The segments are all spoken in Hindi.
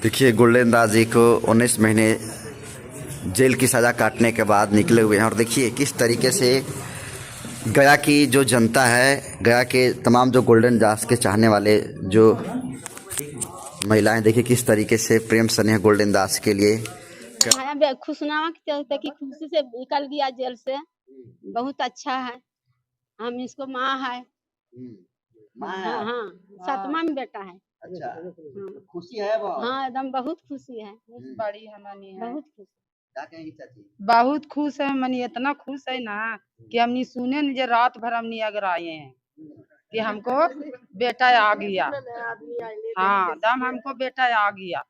देखिए गोल्डन दास जी को 19 महीने जेल की सज़ा काटने के बाद निकले हुए हैं और देखिए किस तरीके से गया की जो जनता है, गया के तमाम जो गोल्डन दास के चाहने वाले जो महिलाएं, देखिए किस तरीके से प्रेम स्नेह गोल्डन दास के लिए खुशनामा के चलते कि खुशी से निकल गया जेल से। बहुत अच्छा है। हम इसको माँ है। हाँ हाँ, सातवां में बेटा है। अच्छा, हाँ, खुशी है बहुत। हाँ एकदम बहुत खुशी है। बड़ी हमनी है बहुत खुश। क्या कहेंगी चाची? बहुत खुश है मनी, इतना खुश है ना कि हमनी सुने न जे रात भर हमनी अगर आए हैं कि हमको बेटा आ गया। हाँ दम हमको बेटा आ गया।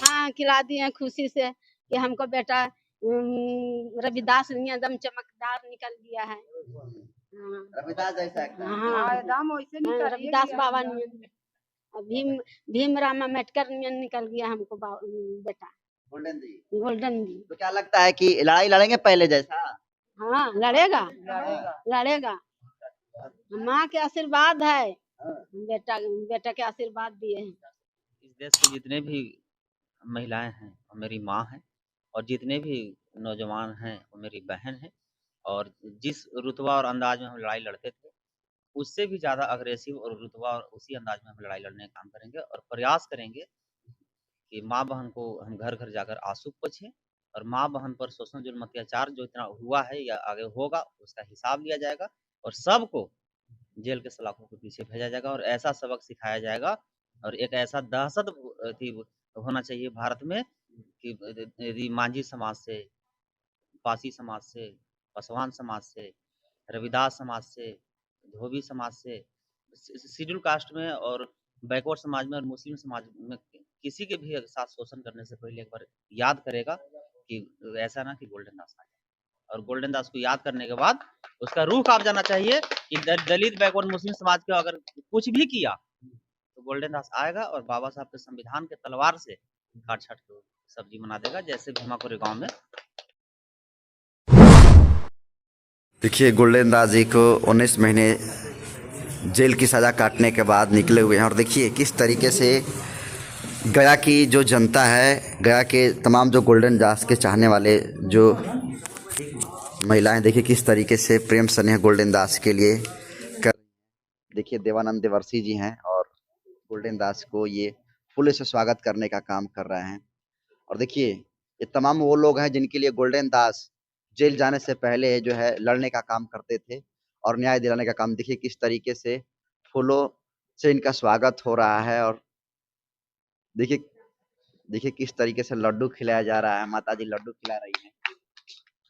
हाँ खिला दिए खुशी से कि हमको बेटा रविदास एकदम चमकदार निकल गया है। हाँ रविदास जैसा एकदम। हाँ एकदम वैसे निकल रविदास बाबा भीम भीम राम अम्बेडकर निकल गया हमको बेटा गोल्डन जी। गोल्डन जी। तो क्या लगता है कि लड़ाई लड़ेंगे पहले जैसा? हाँ लड़ेगा लड़ेगा। माँ के आशीर्वाद है। बेटा बेटा के आशीर्वाद दिए हैं। इस देश के जितने भी महिलाएं हैं वो मेरी माँ हैं, और जितने भी नौजवान हैं वो मेरी बहन है। और जिस रुतबा और अंदाज में हम लड़ाई लड़ते थे, उससे भी ज़्यादा अग्रेसिव और रुतबा और उसी अंदाज में हम लड़ाई लड़ने का काम करेंगे और प्रयास करेंगे कि माँ बहन को हम घर घर जाकर आंसू पोंछें, और माँ बहन पर शोषण जुल्म अत्याचार जो इतना हुआ है या आगे होगा उसका हिसाब लिया जाएगा, और सबको जेल के सलाखों के पीछे भेजा जाएगा और ऐसा सबक सिखाया जाएगा और एक ऐसा दहशत होना चाहिए भारत में कि यदि मांझी समाज से, पासी समाज से, पासवान समाज से, रविदास समाज से, धोबी समाज से, शेड्यूल कास्ट में और बैकवर्ड समाज में और मुस्लिम समाज में किसी के भी साथ शोषण करने से पहले एक बार याद करेगा कि ऐसा ना कि गोल्डन दास आ जाए। और गोल्डन दास को याद करने के बाद उसका रुख आप जाना चाहिए कि दलित बैकवर्ड मुस्लिम समाज को अगर कुछ भी किया तो गोल्डन दास आएगा और बाबा साहब के संविधान के तलवार से काट छाट के सब्जी बना देगा, जैसे भीमा कोरेगांव में। देखिए गोल्डन दास जी को 19 महीने जेल की सज़ा काटने के बाद निकले हुए हैं और देखिए किस तरीके से गया की जो जनता है, गया के तमाम जो गोल्डन दास के चाहने वाले जो महिलाएं, देखिए किस तरीके से प्रेम स्नेह गोल्डन दास के लिए कर। देखिए देवानंद देवर्षी जी हैं और गोल्डन दास को ये फूलों से स्वागत करने का काम कर रहे हैं। और देखिए ये तमाम वो लोग हैं जिनके लिए गोल्डन दास जेल जाने से पहले जो है लड़ने का काम करते थे और न्याय दिलाने का काम। देखिए किस तरीके से फूलों से इनका स्वागत हो रहा है और देखिए देखिए किस तरीके से लड्डू खिलाया जा रहा है। माता जी लड्डू खिला रही हैं।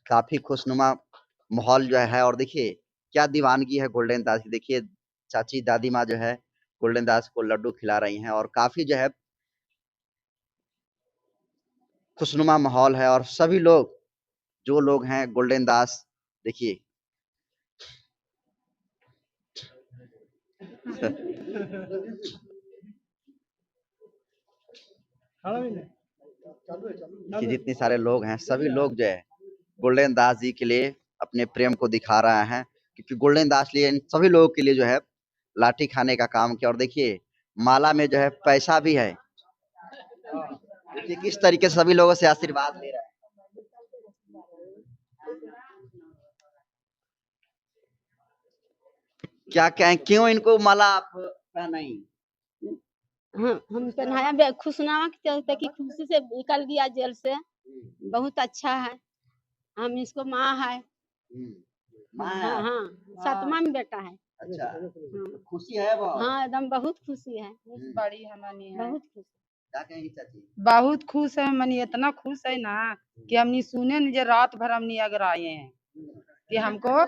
काफी खुशनुमा माहौल जो है और देखिए क्या दीवानगी है गोल्डन दास की। देखिए चाची दादी माँ जो है गोल्डन दास को लड्डू खिला रही हैं और काफी जो है खुशनुमा माहौल है और सभी लोग जो लोग हैं गोल्डन दास देखिए कि जितने सारे लोग हैं सभी लोग जो है गोल्डन दास जी के लिए अपने प्रेम को दिखा रहे हैं, क्योंकि गोल्डन दास लिए इन सभी लोगों के लिए जो है लाठी खाने का काम किया। और देखिए माला में जो है पैसा भी है। देखिए किस तरीके से सभी लोगों से आशीर्वाद ले रहे हैं। क्या कहें, क्यों इनको माला आप पहनाई? हाँ हम पहनाया खुशनामा के चलते कि खुशी से निकल गया जेल से। बहुत अच्छा है। हम इसको माँ है। माँ हाँ है। हाँ, सातवां में बेटा है। अच्छा, हाँ खुशी है बहुत। हाँ एकदम बहुत खुशी है। बड़ी हमनी है बहुत खुश। क्या कहेंगी चाची? बहुत खुश है मनी, इतना खुश है ना कि हमनी सुने न जे रात भर हमनी अगर आए हैं कि हमको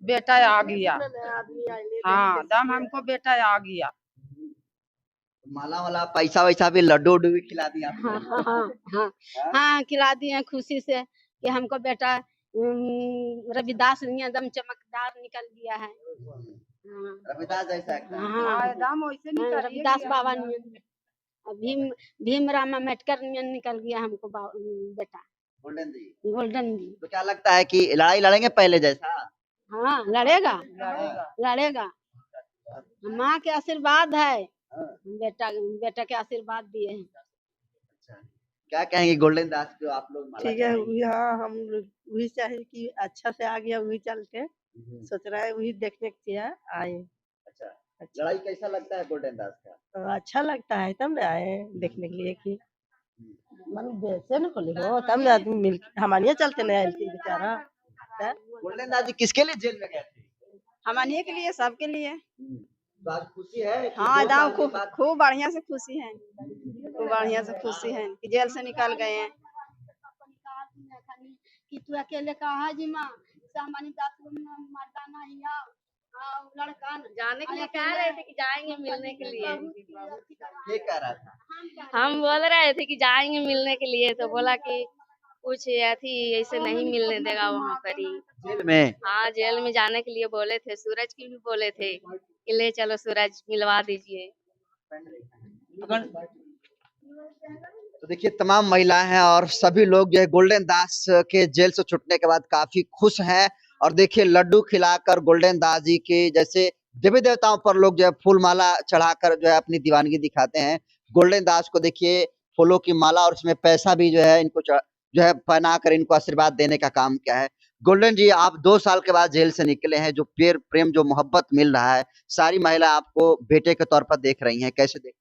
बेटा आ गया। हाँ दम हमको बेटा आ गया। माला वाला पैसा वैसा भी लड्डू उड्डू भी खिला दिया आपको? हाँ हाँ हाँ हाँ हाँ खिला दिए खुशी से कि हमको बेटा रविदास एकदम चमकदार निकल गया है। हाँ रविदास जैसा एकदम। हाँ एकदम वैसे निकल रविदास बाबा भीम भीम राम अम्बेडकर निकल गया हमको बेटा गोल्डन जी। गोल्डन जी। तो क्या लगता है कि लड़ाई लड़ेंगे पहले जैसा? हाँ लड़ेगा लड़ेगा। माँ के आशीर्वाद है। बेटा बेटा के आशीर्वाद दिए हैं। क्या कहेंगे गोल्डन दास को आप लोग माला ठीक है चढ़ाएंगे? वही, हाँ हम लोग वही चाहे कि अच्छा से आ गया, वही चलते सोच रहा है, वही देखने के लिए आए। अच्छा, अच्छा लड़ाई कैसा लगता है गोल्डन दास का? अच्छा लगता है, तब ना आए देखने के लिए कि मन वैसे न खोले हो, तब ना आदमी मिल हमारे चलते नहीं आए थे बेचारा। हैं? गोल्डन दास जी किसके लिए जेल में गए थे? हमारे के लिए, सबके लिए। तो आज खुशी है कि हाँ 2 एकदम साल के खूब बाद खूब बढ़िया से खुशी है, खूब बढ़िया से खुशी है कि जेल से निकल गए हैं। कि तू अकेले कहा जी माँ सामान्य 10 मर्दा नहीं है, लड़का जाने के लिए कह रहे थे कि जाएंगे मिलने के लिए। ये कह रहा था। हम बोल रहे थे कि जाएंगे मिलने के लिए, तो बोला कि कुछ ऐसी ऐसे नहीं मिलने देगा वहाँ पर ही। जेल में हाँ जेल में जाने के लिए बोले थे, सूरज की भी बोले थे कि ले चलो सूरज मिलवा दीजिए। तो देखिए तमाम महिलाएं हैं और सभी लोग जो है गोल्डन दास के जेल से छूटने के बाद काफी खुश हैं। और देखिए लड्डू खिलाकर गोल्डन दास जी के जैसे देवी देवताओं पर लोग जो है फूल माला चढ़ाकर जो है अपनी दीवानगी दिखाते हैं। गोल्डन दास को देखिए फूलों की माला और उसमें पैसा भी जो है इनको जो है पहना कर इनको आशीर्वाद देने का काम किया है। गोल्डन जी आप 2 साल के बाद जेल से निकले हैं, जो प्रेम जो मोहब्बत मिल रहा है, सारी महिला आपको बेटे के तौर पर देख रही हैं, कैसे देख?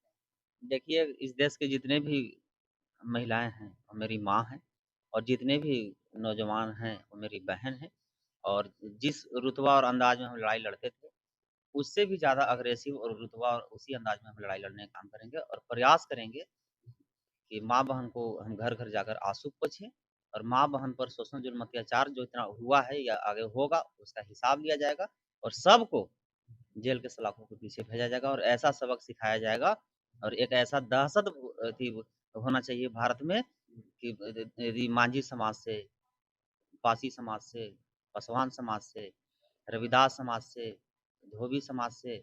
देखिए इस देश के जितने भी महिलाएं हैं वो मेरी माँ हैं, और जितने भी नौजवान हैं वो मेरी बहन है। और जिस रुतबा और अंदाज में हम लड़ाई लड़ते थे, उससे भी ज़्यादा अग्रेसिव और रुतबा और उसी अंदाज में हम लड़ाई लड़ने का काम करेंगे और प्रयास करेंगे कि माँ बहन को हम घर घर जाकर आंसू पोंछें, और माँ बहन पर शोषण जुल्म अत्याचार जो इतना हुआ है या आगे होगा उसका हिसाब लिया जाएगा, और सबको जेल के सलाखों के पीछे भेजा जाएगा और ऐसा सबक सिखाया जाएगा और एक ऐसा दहशत होना चाहिए भारत में कि यदि मांझी समाज से, पासी समाज से, पासवान समाज से, रविदास समाज से, धोबी समाज से,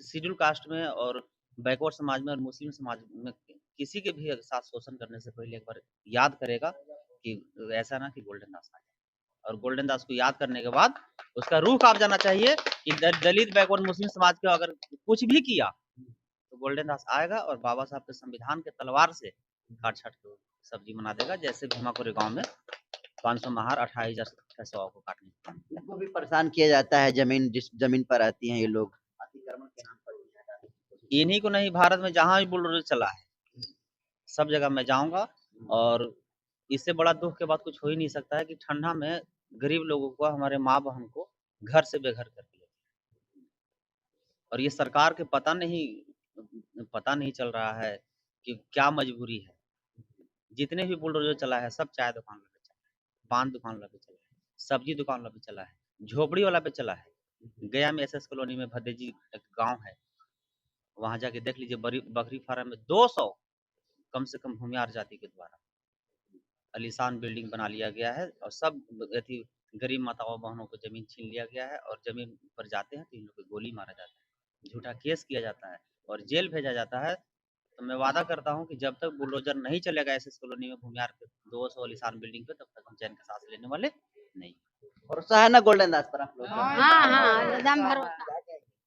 शेड्यूल कास्ट में और बैकवर्ड समाज में और मुस्लिम समाज में किसी के भी साथ शोषण करने से पहले एक बार याद करेगा कि ऐसा ना कि गोल्डन दास आ जाए। और गोल्डन दास को याद करने के बाद उसका रूह कांप जाना चाहिए कि दलित बैकवर्ड मुस्लिम समाज को अगर कुछ भी किया तो गोल्डन दास आएगा और बाबा साहब के संविधान के तलवार से काट छाट के सब्जी बना देगा, जैसे भीमापुरी गांव में 500 महार 28,600 को काटने। इनको भी परेशान किया जाता है, जमीन जिस जमीन पर रहती हैं ये लोग अतिक्रमण के नाम पर। इन्हीं को नहीं, भारत में जहां भी बुलडोजर चला है सब जगह मैं जाऊंगा, और इससे बड़ा दुख के बाद कुछ हो ही नहीं सकता है कि ठंडा में गरीब लोगों को, हमारे माँ बहन को घर से बेघर कर दिया। और ये सरकार के पता नहीं चल रहा है कि क्या मजबूरी है। जितने भी बुलडोजर चला है सब चाय दुकान पे चला है, पान दुकान पे चला है, सब्जी दुकान पे चला है, झोपड़ी वाला पे चला है। गया में एसएस कॉलोनी में भद्देजी एक गांव है, वहां जाके देख लीजिए, बकरी फार्म में 200 कम से कम भूमिहार जाति के द्वारा आलीशान बिल्डिंग बना लिया गया है, और सब अथी गरीब माताओं बहनों को जमीन छीन लिया गया है, और जमीन पर जाते हैं तो इन लोग को गोली मारा जाता है, झूठा केस किया जाता है और जेल भेजा जाता है। तो मैं वादा करता हूँ कि जब तक बुलडोजर नहीं चलेगा एसएस कॉलोनी में भूमिहार पे 200 आलीशान बिल्डिंग पे, तब तक हम चैन का सांस लेने वाले नहीं। भरोसा है ना गोल्डन दास पर आप लोग? हाँ हाँ एकदम भरोसा,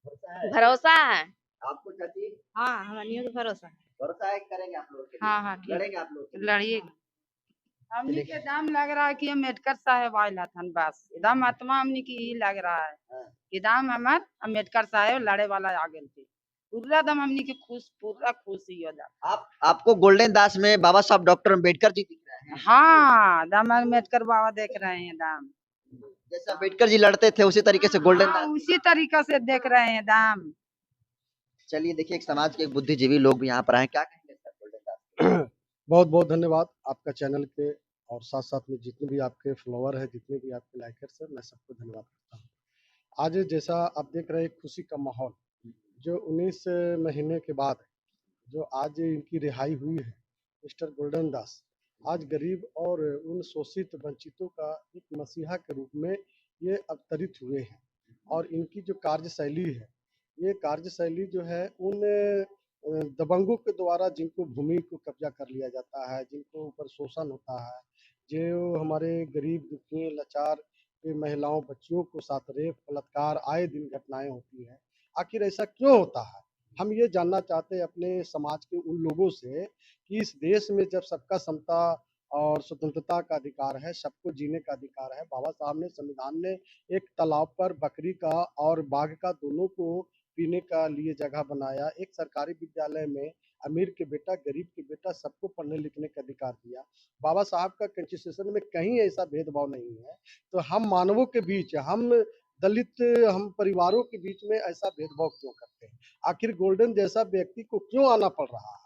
भरोसा है भरोसा है। आपको चाची? हाँ हमारे को भरोसा है। भरोसा है करेंगे आप लोग के लिए? हाँ हाँ ठीक, लड़ेंगे आप लोग के लिए? लड़िए। हमनी के दम लग रहा है कि अम्बेडकर साहब आयल हथन, बस एकदम आत्मा हमनी की ही लग रहा है हाँ। कि दम हमार अम्बेडकर साहब लड़े वाला आ गए थे। पूरा दम हमनी के पूरा खुशी हो जाता। आपको गोल्डन दास में बाबा साहब डॉक्टर अम्बेडकर जी दिख रहे हैं? हाँ दम अम्बेडकर बाबा देख रहे हैं दम, जैसे अम्बेडकर जी लड़ते थे उसी तरीके से गोल्डन हाँ, दास। उसी तरीका से देख रहे हैं दम। चलिए देखिए एक समाज के एक बुद्धिजीवी लोग भी यहाँ पर आए, क्या कहेंगे सर गोल्डन दास? बहुत बहुत धन्यवाद आपका चैनल के, और साथ साथ में जितने भी आपके फॉलोअर हैं, जितने भी आपके लाइकर्स हैं, मैं सबको धन्यवाद करता हूँ। आज जैसा आप देख रहे हैं खुशी का माहौल, जो 19 महीने के बाद जो आज इनकी रिहाई हुई है, मिस्टर गोल्डन दास आज गरीब और उन शोषित वंचितों का एक मसीहा के रूप में ये अवतरित हुए हैं। और इनकी जो कार्यशैली है, ये कार्यशैली जो है उन दबंगों के द्वारा जिनको भूमि को कब्जा कर लिया जाता है, जिनको ऊपर शोषण होता है, जो हमारे गरीब दुखी लाचार महिलाओं बच्चियों को साथ रेप बलात्कार आए दिन घटनाएं होती हैं, आखिर ऐसा क्यों होता है? हम ये जानना चाहते हैं अपने समाज के उन लोगों से कि इस देश में जब सबका समता और स्वतंत्रता का अधिकार है, सबको जीने का अधिकार है। बाबा साहब ने संविधान ने एक तालाब पर बकरी का और बाघ का दोनों को पीने का लिए जगह बनाया। एक सरकारी विद्यालय में अमीर के बेटा, गरीब के बेटा सबको पढ़ने लिखने का अधिकार दिया। बाबा साहब का कॉन्स्टिट्यूशन में कहीं ऐसा भेदभाव नहीं है। तो हम मानवों के बीच, हम दलित, हम परिवारों के बीच में ऐसा भेदभाव क्यों करते हैं? आखिर गोल्डन जैसा व्यक्ति को क्यों आना पड़ रहा है?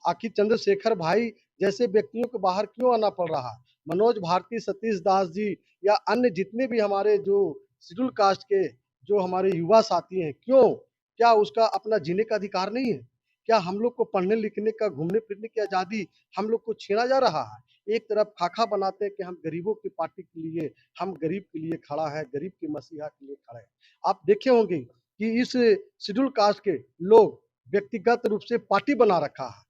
आखिर चंद्रशेखर भाई जैसे व्यक्तियों को बाहर क्यों आना पड़ रहा है? मनोज भारती, सतीश दास जी या अन्य जितने भी हमारे जो शेड्यूल कास्ट के जो हमारे युवा साथी हैं, क्यों? क्या उसका अपना जीने का अधिकार नहीं है? क्या हम लोग को पढ़ने लिखने का, घूमने फिरने की आज़ादी हम लोग को छीना जा रहा है? एक तरफ खाका बनाते हैं कि हम गरीबों की पार्टी के लिए, हम गरीब के लिए खड़ा है, गरीब के मसीहा के लिए खड़े हैं। आप देखे होंगे कि इस शेड्यूल कास्ट के लोग व्यक्तिगत रूप से पार्टी बना रखा है,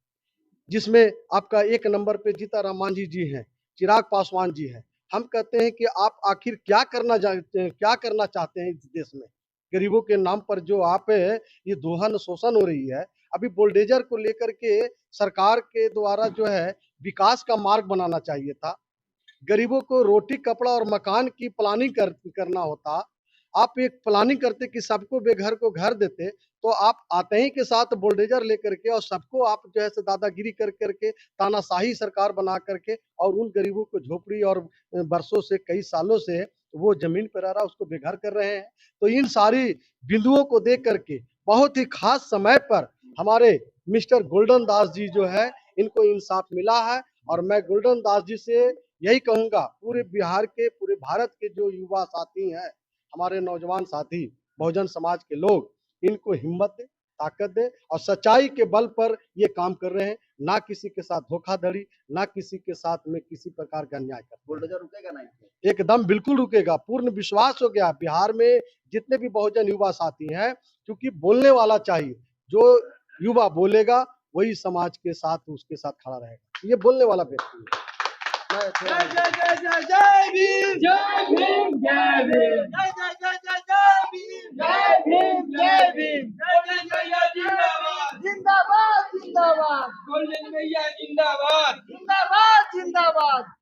जिसमें आपका एक नंबर पे जीताराम मांझी जी हैं, चिराग पासवान जी हैं। हम कहते हैं कि आप आखिर क्या करना चाहते हैं इस देश में? गरीबों के नाम पर जो आप ये दोहन शोषण हो रही है। अभी बुलडोजर को लेकर के सरकार के द्वारा जो है विकास का मार्ग बनाना चाहिए था। गरीबों को रोटी, कपड़ा और मकान की प्लानिंग करना होता। आप एक प्लानिंग करते कि सबको बेघर को घर देते, तो आप आते ही के साथ बुलडोजर लेकर के और सबको आप जो है से दादागिरी कर करके, तानाशाही सरकार बना करके और उन गरीबों को झोपड़ी और बरसों से, कई सालों से वो जमीन पर रह रहा उसको बेघर कर रहे हैं। तो इन सारी बिंदुओं को देख करके बहुत ही खास समय पर हमारे मिस्टर गोल्डन दास जी जो है, इनको इंसाफ मिला है। और मैं गोल्डन दास जी से यही कहूंगा, पूरे बिहार के, पूरे भारत के जो युवा साथी हैं, हमारे नौजवान साथी, बहुजन समाज के लोग, इनको हिम्मत दे, ताकत दे और सच्चाई के बल पर ये काम कर रहे हैं। ना किसी के साथ धोखाधड़ी, ना किसी के साथ में किसी प्रकार का अन्याय कर। बुलडोजर रुकेगा नहीं? एकदम बिल्कुल रुकेगा। पूर्ण विश्वास हो गया बिहार में जितने भी बहुजन युवा साथी हैं, क्योंकि बोलने वाला चाहिए। जो युवा बोलेगा वही समाज के साथ, उसके साथ खड़ा रहेगा। ये बोलने वाला व्यक्ति है। जिंदाबाद जिंदाबाद।